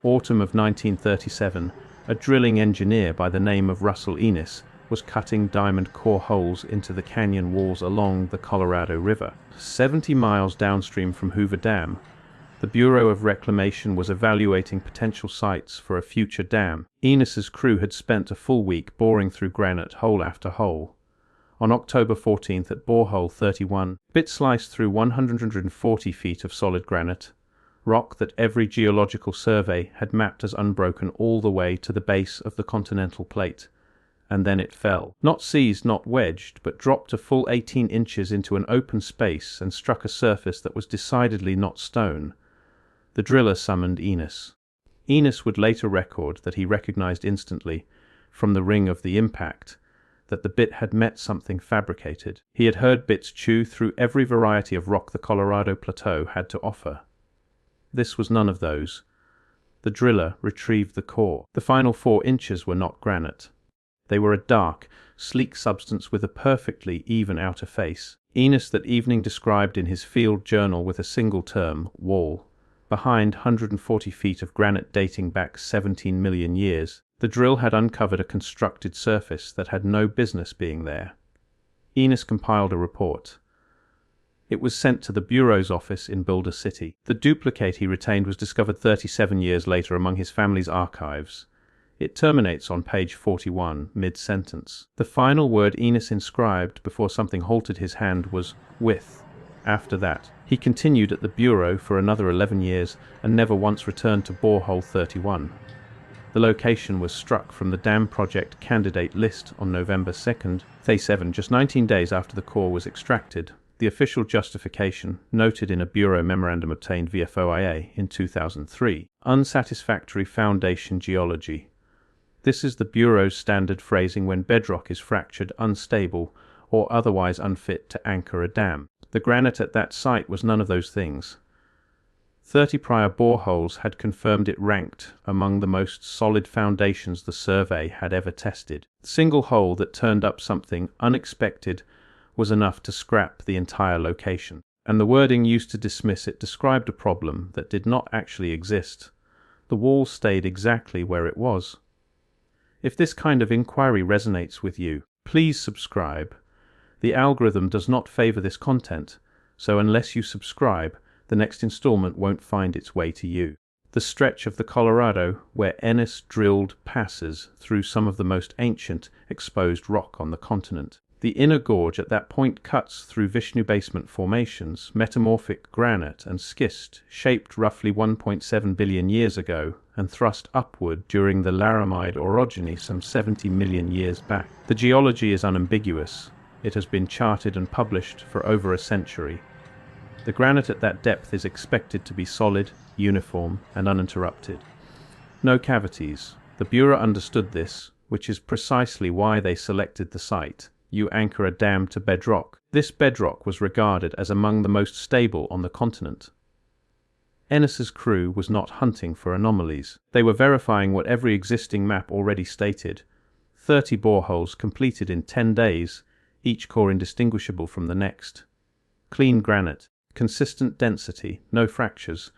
Autumn of 1937, a drilling engineer by the name of Russell Enos was cutting diamond core holes into the canyon walls along the Colorado River. 70 miles downstream from Hoover Dam, the Bureau of Reclamation was evaluating potential sites for a future dam. Enos's crew had spent a full week boring through granite hole after hole. On October 14th at Borehole 31, bit sliced through 140 feet of solid granite, rock that every geological survey had mapped as unbroken all the way to the base of the continental plate. And then it fell. Not seized, not wedged, but dropped a full 18 inches into an open space and struck a surface that was decidedly not stone. The driller summoned Enos. Enos would later record that he recognized instantly, from the ring of the impact, that the bit had met something fabricated. He had heard bits chew through every variety of rock the Colorado Plateau had to offer. This was none of those. The driller retrieved the core. The final 4 inches were not granite. They were a dark, sleek substance with a perfectly even outer face. Enos that evening described in his field journal with a single term, wall. Behind 140 feet of granite dating back 17 million years, the drill had uncovered a constructed surface that had no business being there. Enos compiled a report. It was sent to the Bureau's office in Boulder City. The duplicate he retained was discovered 37 years later among his family's archives. It terminates on page 41, mid-sentence. The final word Enos inscribed before something halted his hand was "with." After that, he continued at the Bureau for another 11 years and never once returned to Borehole 31. The location was struck from the dam project candidate list on November 2nd, 37, just 19 days after the core was extracted. The official justification, noted in a Bureau memorandum obtained via FOIA in 2003, unsatisfactory foundation geology. This is the Bureau's standard phrasing when bedrock is fractured, unstable, or otherwise unfit to anchor a dam. The granite at that site was none of those things. 30 prior boreholes had confirmed it ranked among the most solid foundations the survey had ever tested. The single hole that turned up something unexpected was enough to scrap the entire location. And the wording used to dismiss it described a problem that did not actually exist. The wall stayed exactly where it was. If this kind of inquiry resonates with you, please subscribe. The algorithm does not favor this content, so unless you subscribe, the next installment won't find its way to you. The stretch of the Colorado where Enos drilled passes through some of the most ancient exposed rock on the continent. The inner gorge at that point cuts through Vishnu basement formations, metamorphic granite and schist, shaped roughly 1.7 billion years ago and thrust upward during the Laramide orogeny some 70 million years back. The geology is unambiguous. It has been charted and published for over a century. The granite at that depth is expected to be solid, uniform, and uninterrupted. No cavities. The Bureau understood this, which is precisely why they selected the site. You anchor a dam to bedrock. This bedrock was regarded as among the most stable on the continent. Enos's crew was not hunting for anomalies. They were verifying what every existing map already stated. 30 boreholes completed in 10 days, each core indistinguishable from the next. Clean granite, consistent density, no fractures.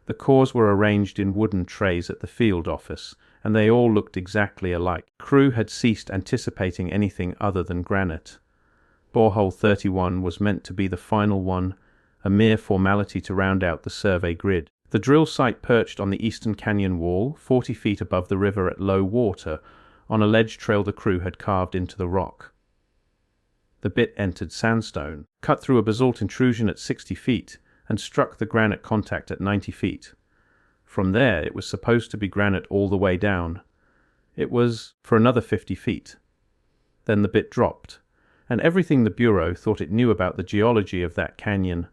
The cores were arranged in wooden trays at the field office, and they all looked exactly alike. Crew had ceased anticipating anything other than granite. Borehole 31 was meant to be the final one, a mere formality to round out the survey grid. The drill site perched on the eastern canyon wall, 40 feet above the river at low water, on a ledge trail the crew had carved into the rock. The bit entered sandstone, cut through a basalt intrusion at 60 feet, and struck the granite contact at 90 feet. From there, it was supposed to be granite all the way down. It was for another 50 feet. Then the bit dropped, and everything the Bureau thought it knew about the geology of that canyon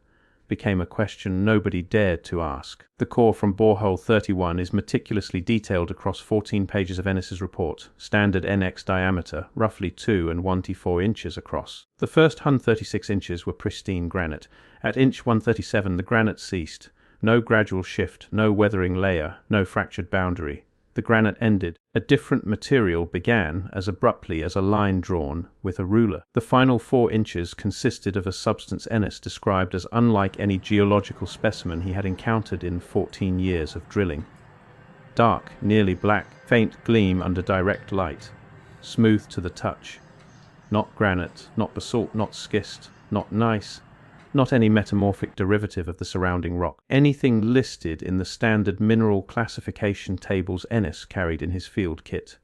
became a question nobody dared to ask. The core from Borehole 31 is meticulously detailed across 14 pages of Enos's report, standard NX diameter, roughly 2 and 1/4 inches across. The first 136 inches were pristine granite. At inch 137 the granite ceased. No gradual shift, no weathering layer, no fractured boundary. The granite ended. A different material began as abruptly as a line drawn with a ruler. The final 4 inches consisted of a substance Enos described as unlike any geological specimen he had encountered in 14 years of drilling. dark, nearly black, faint gleam under direct light, smooth to the touch. Not granite, not basalt, not schist, not gneiss, not any metamorphic derivative of the surrounding rock. Anything listed in the standard mineral classification tables Ennis carried in his field kit.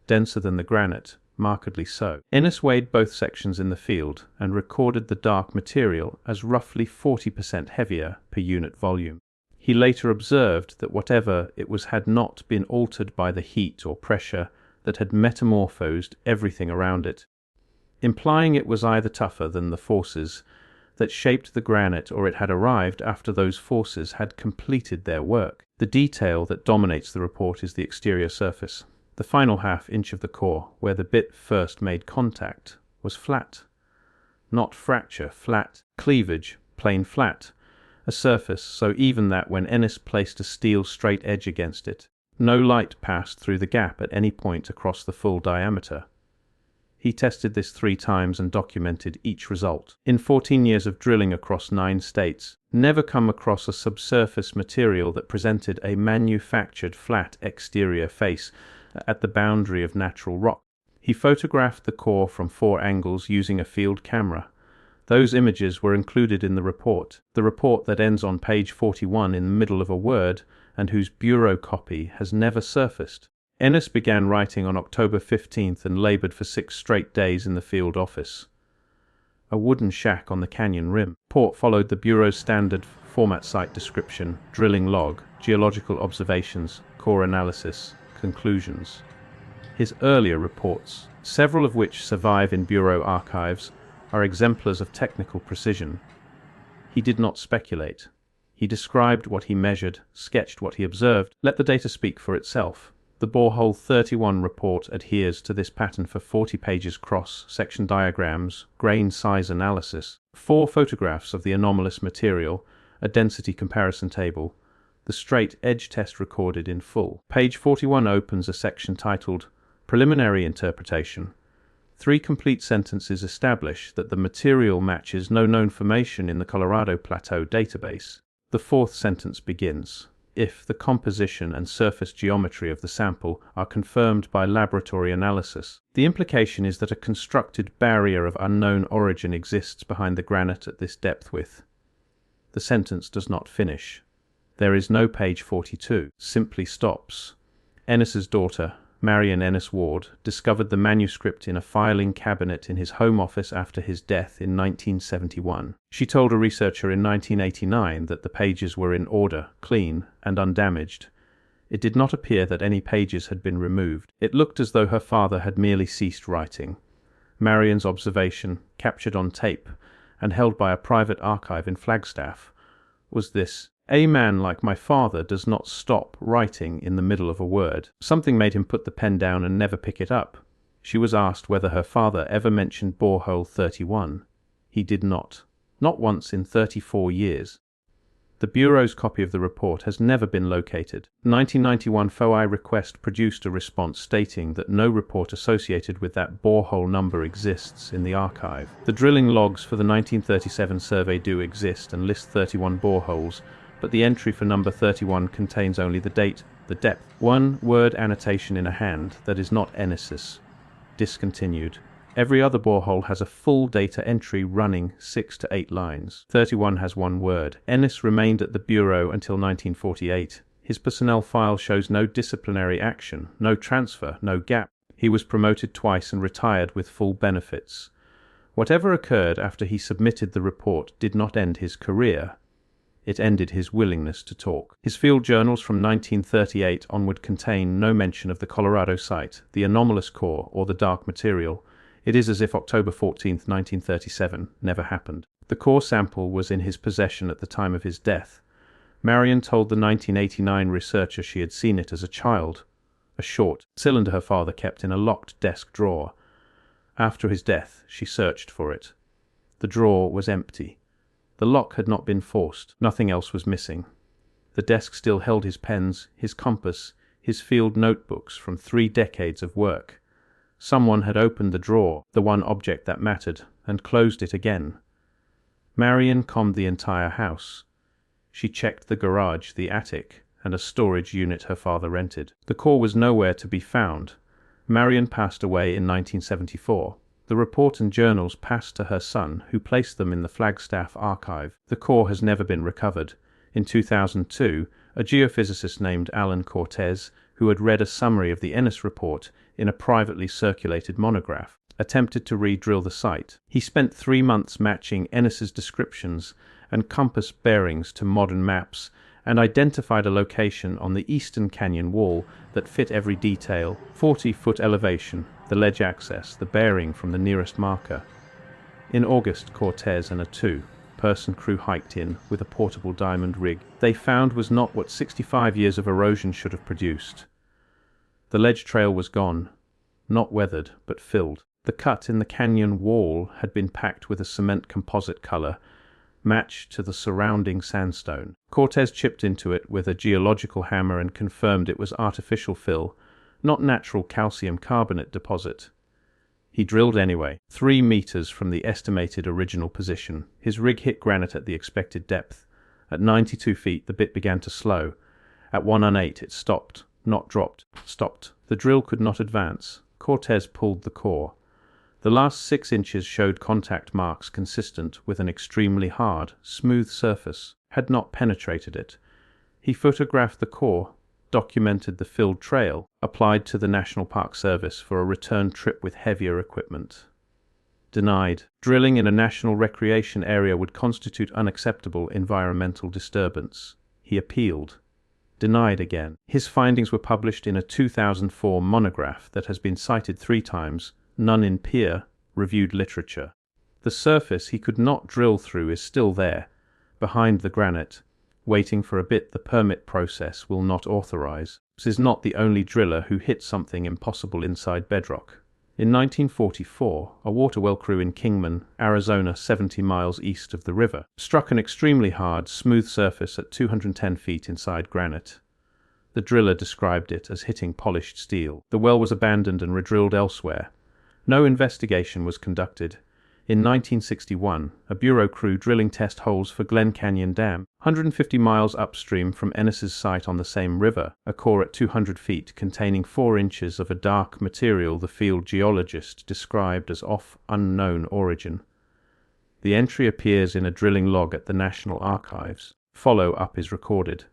Denser than the granite, markedly so. Ennis weighed both sections in the field and recorded the dark material as roughly 40% heavier per unit volume. He later observed that whatever it was had not been altered by the heat or pressure that had metamorphosed everything around it, implying it was either tougher than the forces that shaped the granite, or it had arrived after those forces had completed their work. The detail that dominates the report is the exterior surface. The final half-inch of the core, where the bit first made contact, was flat. Not fracture, flat. Cleavage, plain flat. A surface so even that when Ennis placed a steel straight edge against it, no light passed through the gap at any point across the full diameter. He tested this 3 times and documented each result. In 14 years of drilling across 9 states, never come across a subsurface material that presented a manufactured flat exterior face at the boundary of natural rock. He photographed the core from 4 angles using a field camera. Those images were included in the report that ends on page 41 in the middle of a word and whose bureau copy has never surfaced. Ennis began writing on October 15th and labored for 6 straight days in the field office. A wooden shack on the canyon rim. Report followed the Bureau's standard format: site description, drilling log, geological observations, core analysis, conclusions. His earlier reports, several of which survive in Bureau archives, are exemplars of technical precision. He did not speculate. He described what he measured, sketched what he observed, let the data speak for itself. The Borehole 31 report adheres to this pattern for 40 pages cross-section diagrams, grain size analysis, 4 photographs of the anomalous material, a density comparison table, the straight edge test recorded in full. Page 41 opens a section titled Preliminary Interpretation. 3 complete sentences establish that the material matches no known formation in the Colorado Plateau database. The 4th sentence begins, if the composition and surface geometry of the sample are confirmed by laboratory analysis. The implication is that a constructed barrier of unknown origin exists behind the granite at this depth width. The sentence does not finish. There is no page 42, simply stops. Ennis's daughter, Marion Ennis Ward, discovered the manuscript in a filing cabinet in his home office after his death in 1971. She told a researcher in 1989 that the pages were in order, clean, and undamaged. It did not appear that any pages had been removed. It looked as though her father had merely ceased writing. Marion's observation, captured on tape and held by a private archive in Flagstaff, was this: a man like my father does not stop writing in the middle of a word. Something made him put the pen down and never pick it up. She was asked whether her father ever mentioned Borehole 31. He did not. Not once in 34 years. The Bureau's copy of the report has never been located. The 1991 FOI request produced a response stating that no report associated with that borehole number exists in the archive. The drilling logs for the 1937 survey do exist and list 31 boreholes, but the entry for number 31 contains only the date, the depth. 1 word annotation in a hand that is not Ennis's. Discontinued. Every other borehole has a full data entry running 6 to 8 lines. 31 has 1 word. Ennis remained at the Bureau until 1948. His personnel file shows no disciplinary action, no transfer, no gap. He was promoted twice and retired with full benefits. Whatever occurred after he submitted the report did not end his career. It ended his willingness to talk. His field journals from 1938 onward contain no mention of the Colorado site, the anomalous core, or the dark material. It is as if October 14, 1937, never happened. The core sample was in his possession at the time of his death. Marion told the 1989 researcher she had seen it as a child, a short cylinder her father kept in a locked desk drawer. After his death, she searched for it. The drawer was empty. The lock had not been forced. Nothing else was missing. The desk still held his pens, his compass, his field notebooks from 3 decades of work. Someone had opened the drawer, the one object that mattered, and closed it again. Marion combed the entire house. She checked the garage, the attic, and a storage unit her father rented. The core was nowhere to be found. Marion passed away in 1974. The report and journals passed to her son, who placed them in the Flagstaff archive. The core has never been recovered. In 2002, a geophysicist named Alan Cortez, who had read a summary of the Ennis report in a privately circulated monograph, attempted to re-drill the site. He spent 3 months matching Ennis's descriptions and compass bearings to modern maps and identified a location on the eastern canyon wall that fit every detail: 40-foot elevation, the ledge access, the bearing from the nearest marker. In August, Cortez and a 2-person crew hiked in with a portable diamond rig. They found was not what 65 years of erosion should have produced. The ledge trail was gone, not weathered, but filled. The cut in the canyon wall had been packed with a cement composite color, matched to the surrounding sandstone. Cortez chipped into it with a geological hammer and confirmed it was artificial fill, not natural calcium carbonate deposit. He drilled anyway, 3 meters from the estimated original position. His rig hit granite at the expected depth. At 92 feet, the bit began to slow. At 108, it stopped, not dropped, stopped. The drill could not advance. Cortez pulled the core. The last 6 inches showed contact marks consistent with an extremely hard, smooth surface, had not penetrated it. He photographed the core, documented the filled trail, applied to the National Park Service for a return trip with heavier equipment. Denied. Drilling in a national recreation area would constitute unacceptable environmental disturbance. He appealed. Denied again. His findings were published in a 2004 monograph that has been cited 3 times, none in peer-reviewed literature. The surface he could not drill through is still there, behind the granite, waiting for a bit the permit process will not authorize. This is not the only driller who hit something impossible inside bedrock. In 1944, a water well crew in Kingman, Arizona, 70 miles east of the river, struck an extremely hard, smooth surface at 210 feet inside granite. The driller described it as hitting polished steel. The well was abandoned and redrilled elsewhere. No investigation was conducted. In 1961, a Bureau crew drilling test holes for Glen Canyon Dam, 150 miles upstream from Ennis's site on the same river, a core at 200 feet containing 4 inches of a dark material the field geologist described as of unknown origin. The entry appears in a drilling log at the National Archives. Follow-up is recorded.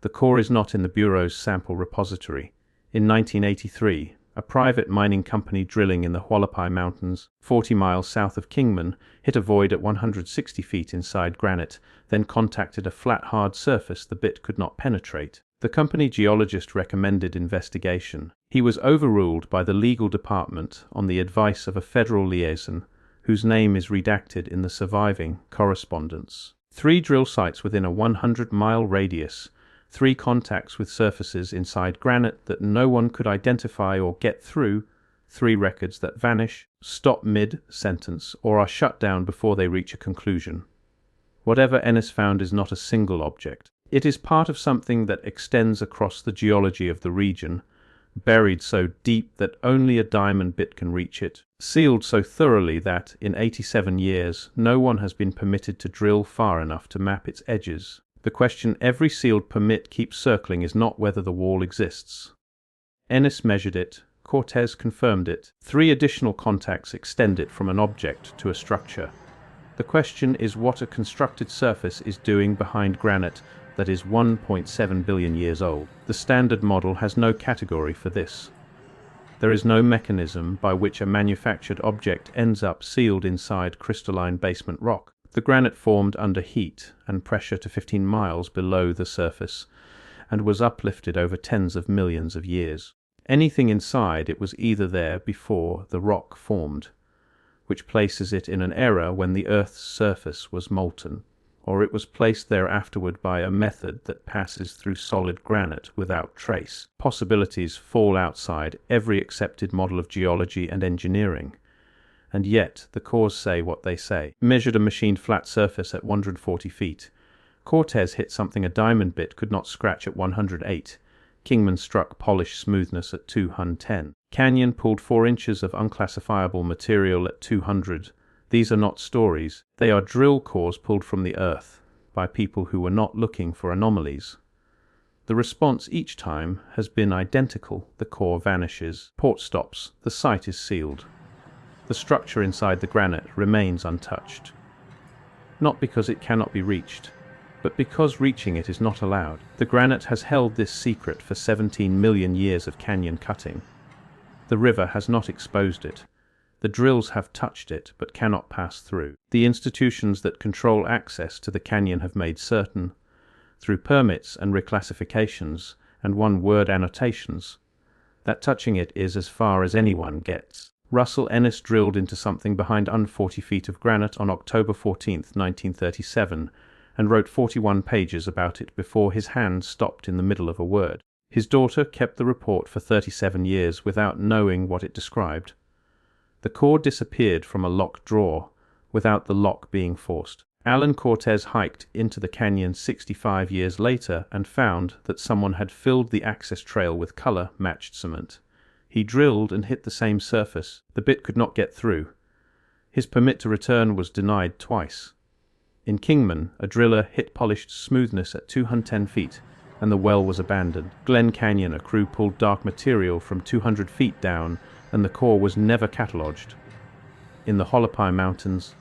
The core is not in the Bureau's sample repository. In 1983, a private mining company drilling in the Hualapai Mountains, 40 miles south of Kingman, hit a void at 160 feet inside granite, then contacted a flat, hard surface the bit could not penetrate. The company geologist recommended investigation. He was overruled by the legal department on the advice of a federal liaison, whose name is redacted in the surviving correspondence. 3 drill sites within a 100-mile radius, 3 contacts with surfaces inside granite that no one could identify or get through, 3 records that vanish, stop mid-sentence, or are shut down before they reach a conclusion. Whatever Ennis found is not a single object. It is part of something that extends across the geology of the region, buried so deep that only a diamond bit can reach it, sealed so thoroughly that, in 87 years, no one has been permitted to drill far enough to map its edges. The question every sealed permit keeps circling is not whether the wall exists. Ennis measured it, Cortez confirmed it. 3 additional contacts extend it from an object to a structure. The question is what a constructed surface is doing behind granite that is 1.7 billion years old. The Standard Model has no category for this. There is no mechanism by which a manufactured object ends up sealed inside crystalline basement rock. The granite formed under heat and pressure to 15 miles below the surface and was uplifted over tens of millions of years. Anything inside it was either there before the rock formed, which places it in an era when the Earth's surface was molten, or it was placed there afterward by a method that passes through solid granite without trace. Possibilities fall outside every accepted model of geology and engineering. And yet the cores say what they say. Measured a machined flat surface at 140 feet. Cortez hit something a diamond bit could not scratch at 108. Kingman struck polished smoothness at 210. Canyon pulled 4 inches of unclassifiable material at 200. These are not stories. They are drill cores pulled from the earth by people who were not looking for anomalies. The response each time has been identical. The core vanishes. Port stops. The site is sealed. The structure inside the granite remains untouched. Not because it cannot be reached, but because reaching it is not allowed. The granite has held this secret for 17 million years of canyon cutting. The river has not exposed it. The drills have touched it, but cannot pass through. The institutions that control access to the canyon have made certain, through permits and reclassifications and one-word annotations, that touching it is as far as anyone gets. Russell Ennis drilled into something behind 40 feet of granite on October 14, 1937, and wrote 41 pages about it before his hand stopped in the middle of a word. His daughter kept the report for 37 years without knowing what it described. The core disappeared from a locked drawer without the lock being forced. Alan Cortez hiked into the canyon 65 years later and found that someone had filled the access trail with color-matched cement. He drilled and hit the same surface. The bit could not get through. His permit to return was denied twice. In Kingman, a driller hit polished smoothness at 210 feet, and the well was abandoned. Glen Canyon, a crew pulled dark material from 200 feet down, and the core was never catalogued. In the Hualapai Mountains,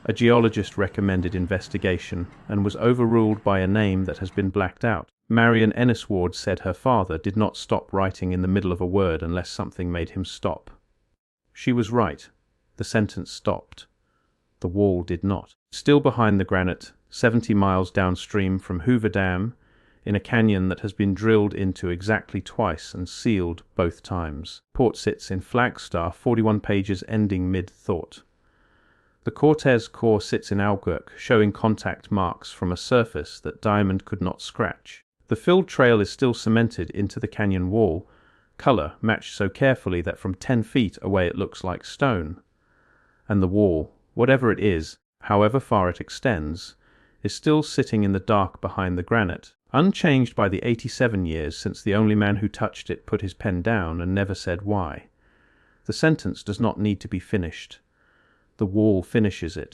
a geologist recommended investigation and was overruled by a name that has been blacked out. Marion Ennis Ward said her father did not stop writing in the middle of a word unless something made him stop. She was right. The sentence stopped. The wall did not. Still behind the granite, 70 miles downstream from Hoover Dam, in a canyon that has been drilled into exactly twice and sealed both times. Port sits in Flagstaff, 41 pages ending mid-thought. The Cortez core sits in Albuquerque, showing contact marks from a surface that diamond could not scratch. The filled trail is still cemented into the canyon wall, color matched so carefully that from 10 feet away it looks like stone. And the wall, whatever it is, however far it extends, is still sitting in the dark behind the granite, unchanged by the 87 years since the only man who touched it put his pen down and never said why. The sentence does not need to be finished. The wall finishes it.